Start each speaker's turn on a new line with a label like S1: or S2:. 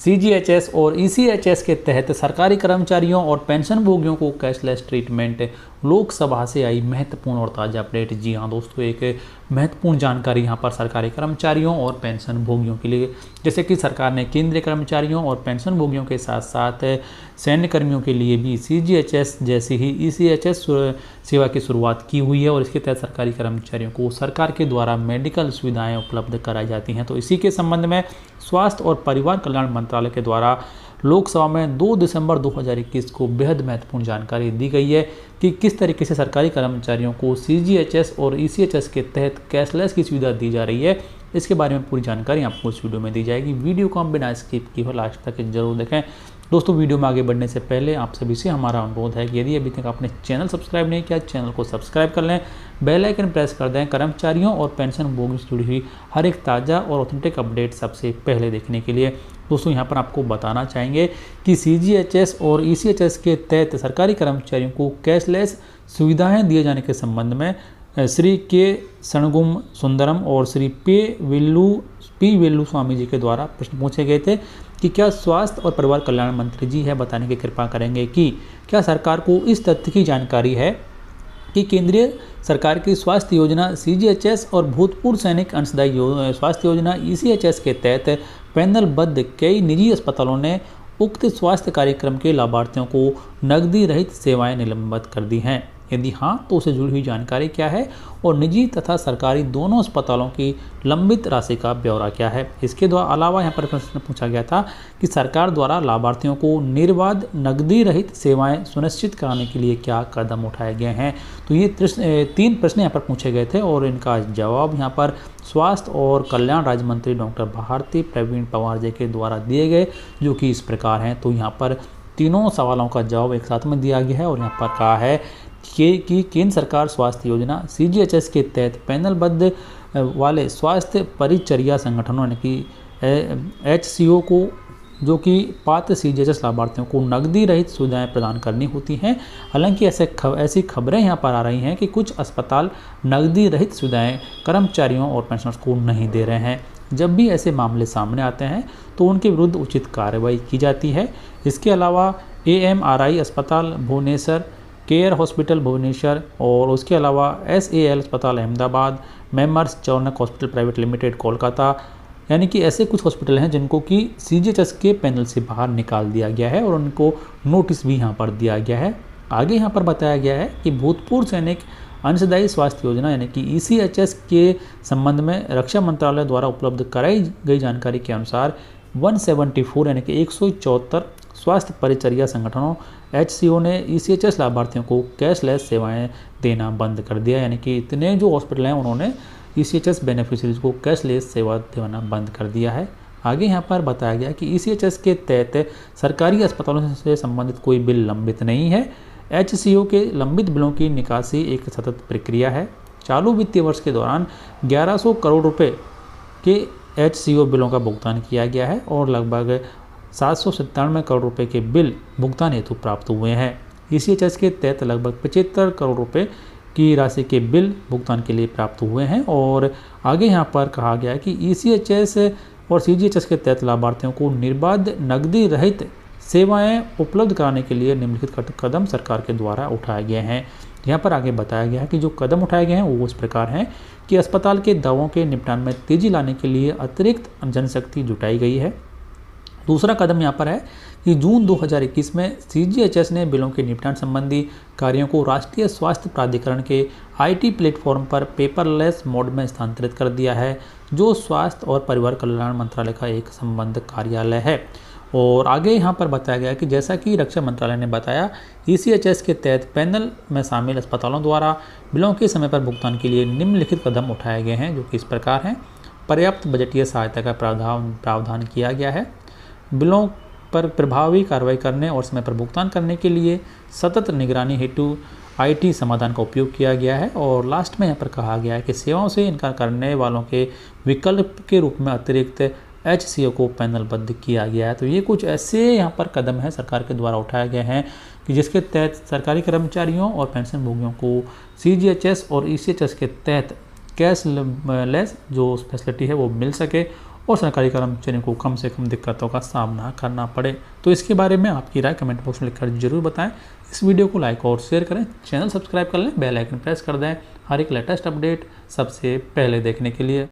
S1: CGHS और ECHS के तहत सरकारी कर्मचारियों और पेंशनभोगियों को कैशलेस ट्रीटमेंट। लोकसभा से आई महत्वपूर्ण और ताज़ा अपडेट। जी हाँ दोस्तों, एक महत्वपूर्ण जानकारी यहाँ पर सरकारी कर्मचारियों और पेंशनभोगियों के लिए। जैसे कि सरकार ने केंद्रीय कर्मचारियों और पेंशनभोगियों के साथ साथ सैन्य कर्मियों के लिए भी सीजीएचएस जैसी ही ईसीएचएस सेवा की शुरुआत की हुई है और इसके तहत सरकारी कर्मचारियों को सरकार के द्वारा मेडिकल सुविधाएं उपलब्ध कराई जाती हैं। तो इसी के संबंध में स्वास्थ्य और परिवार कल्याण मंत्रालय के द्वारा लोकसभा में 2 दिसंबर 2021 को बेहद महत्वपूर्ण जानकारी दी गई है कि किस तरीके से सरकारी कर्मचारियों को सीजीएचएस और ईसीएचएस के तहत कैशलेस की सुविधा दी जा रही है। इसके बारे में पूरी जानकारी आपको इस वीडियो में दी जाएगी। वीडियो को हम बिना स्किप किए हुए लास्ट तक जरूर देखें। दोस्तों, वीडियो में आगे बढ़ने से पहले आप सभी से हमारा अनुरोध है कि यदि अभी तक आपने चैनल सब्सक्राइब नहीं किया, चैनल को सब्सक्राइब कर लें, बेल आइकन प्रेस कर दें। कर्मचारियों और पेंशनभोगियों से जुड़ी हुई हर एक ताज़ा और ऑथेंटिक अपडेट सबसे पहले देखने के लिए दोस्तों यहाँ पर आपको बताना चाहेंगे कि सीजीएचएस और ईसीएचएस के तहत सरकारी कर्मचारियों को कैशलेस सुविधाएं दिए जाने के संबंध में श्री के सणगुम सुंदरम और श्री पी वेल्लू स्वामी जी के द्वारा प्रश्न पूछे गए थे कि क्या स्वास्थ्य और परिवार कल्याण मंत्री जी है बताने की कृपा करेंगे कि क्या सरकार को इस तथ्य की जानकारी है कि केंद्रीय सरकार की स्वास्थ्य योजना सीजीएचएस और भूतपूर्व सैनिक अंशदायी स्वास्थ्य योजना ईसीएचएस के तहत पैनलबद्ध कई निजी अस्पतालों ने उक्त स्वास्थ्य कार्यक्रम के लाभार्थियों को नकदी रहित सेवाएं निलंबित कर दी हैं। यदि हाँ, तो उससे जुड़ी हुई जानकारी क्या है और निजी तथा सरकारी दोनों अस्पतालों की लंबित राशि का ब्यौरा क्या है। इसके अलावा यहाँ पर प्रश्न पूछा गया था कि सरकार द्वारा लाभार्थियों को निर्बाध नकदी रहित सेवाएं सुनिश्चित कराने के लिए क्या कदम उठाए गए हैं। तो ये 3 प्रश्न यहाँ पर पूछे गए थे और इनका जवाब यहाँ पर स्वास्थ्य और कल्याण राज्य मंत्री डॉक्टर भारती प्रवीण पवार जी के द्वारा दिए गए, जो कि इस प्रकार हैं। तो यहाँ पर तीनों सवालों का जवाब एक साथ में दिया गया है और यहाँ पर कहा है कि केंद्र सरकार स्वास्थ्य योजना सीजीएचएस के तहत पैनलबद्ध वाले स्वास्थ्य परिचर्या संगठनों यानी कि एचसीओ को, जो कि पात्र सीजीएचएस लाभार्थियों को नकदी रहित सुविधाएं प्रदान करनी होती हैं। हालांकि ऐसी खबरें यहाँ पर आ रही हैं कि कुछ अस्पताल नकदी रहित सुविधाएं कर्मचारियों और पेंशनर्स को नहीं दे रहे हैं। जब भी ऐसे मामले सामने आते हैं तो उनके विरुद्ध उचित कार्रवाई की जाती है। इसके अलावा एएमआरआई अस्पताल भुवनेश्वर, केयर हॉस्पिटल भुवनेश्वर और उसके अलावा एसएएल अस्पताल अहमदाबाद, मेमर्स चौनक हॉस्पिटल प्राइवेट लिमिटेड कोलकाता, यानी कि ऐसे कुछ हॉस्पिटल हैं जिनको कि सीजीएचएस के पैनल से बाहर निकाल दिया गया है और उनको नोटिस भी यहाँ पर दिया गया है। आगे यहाँ पर बताया गया है कि भूतपूर्व सैनिक अंशदायी स्वास्थ्य योजना यानी कि ईसीएचएस के संबंध में रक्षा मंत्रालय द्वारा उपलब्ध कराई गई जानकारी के अनुसार 174 यानी कि 174 स्वास्थ्य परिचर्या संगठनों एचसीओ ने ईसीएचएस लाभार्थियों को कैशलेस सेवाएं देना बंद कर दिया। यानी कि इतने जो हॉस्पिटल हैं उन्होंने ईसीएचएस बेनिफिशरीज को कैशलेस सेवा देना बंद कर दिया है। आगे यहाँ पर बताया गया कि ईसीएचएस के तहत सरकारी अस्पतालों से संबंधित कोई बिल लंबित नहीं है। एचसीओ के लंबित बिलों की निकासी एक सतत प्रक्रिया है। चालू वित्तीय वर्ष के दौरान 1100 करोड़ रुपए के एचसीओ बिलों का भुगतान किया गया है और लगभग 797 करोड़ रुपए के बिल भुगतान हेतु प्राप्त हुए हैं। ईसीएचएस के तहत लगभग 75 करोड़ रुपए की राशि के बिल भुगतान के लिए प्राप्त हुए हैं। और आगे यहाँ पर कहा गया है कि ईसीएचएस और सीजीएचएस के तहत लाभार्थियों को निर्बाध नकदी रहित सेवाएं उपलब्ध कराने के लिए निम्नलिखित कदम सरकार के द्वारा उठाए गए हैं। यहाँ पर आगे बताया गया है कि जो कदम उठाए गए हैं वो इस प्रकार हैं कि अस्पताल के दावों के निपटान में तेजी लाने के लिए अतिरिक्त जनशक्ति जुटाई गई है। दूसरा कदम यहाँ पर है कि जून 2021 में सीजीएचएस ने बिलों के निपटान संबंधी कार्यों को राष्ट्रीय स्वास्थ्य प्राधिकरण के आईटी प्लेटफॉर्म पर पेपरलेस मोड में स्थानांतरित कर दिया है, जो स्वास्थ्य और परिवार कल्याण मंत्रालय का एक संबद्ध कार्यालय है। और आगे यहाँ पर बताया गया कि जैसा कि रक्षा मंत्रालय ने बताया, ईसीएचएस के तहत पैनल में शामिल अस्पतालों द्वारा बिलों के समय पर भुगतान के लिए निम्नलिखित कदम उठाए गए हैं, जो कि इस प्रकार हैं। पर्याप्त बजटीय सहायता का प्रावधान किया गया है। बिलों पर प्रभावी कार्रवाई करने और समय पर भुगतान करने के लिए सतत निगरानी हेतु आईटी समाधान का उपयोग किया गया है। और लास्ट में यहाँ पर कहा गया है कि सेवाओं से इनकार करने वालों के विकल्प के रूप में अतिरिक्त एचसीओ को पैनलबद्ध किया गया है। तो ये कुछ ऐसे यहाँ पर कदम है सरकार के द्वारा उठाए गए हैं कि जिसके तहत सरकारी कर्मचारियों और पेंशनभोगियों को सीजीएचएस और ईसीएचएस के तहत कैशलेस जो फैसिलिटी है वो मिल सके और सरकारी कर्मचारियों को कम से कम दिक्कतों का सामना करना पड़े। तो इसके बारे में आपकी राय कमेंट बॉक्स में लिखकर जरूर बताएं। इस वीडियो को लाइक और शेयर करें, चैनल सब्सक्राइब कर लें, बेल आइकन प्रेस कर दें हर एक लेटेस्ट अपडेट सबसे पहले देखने के लिए।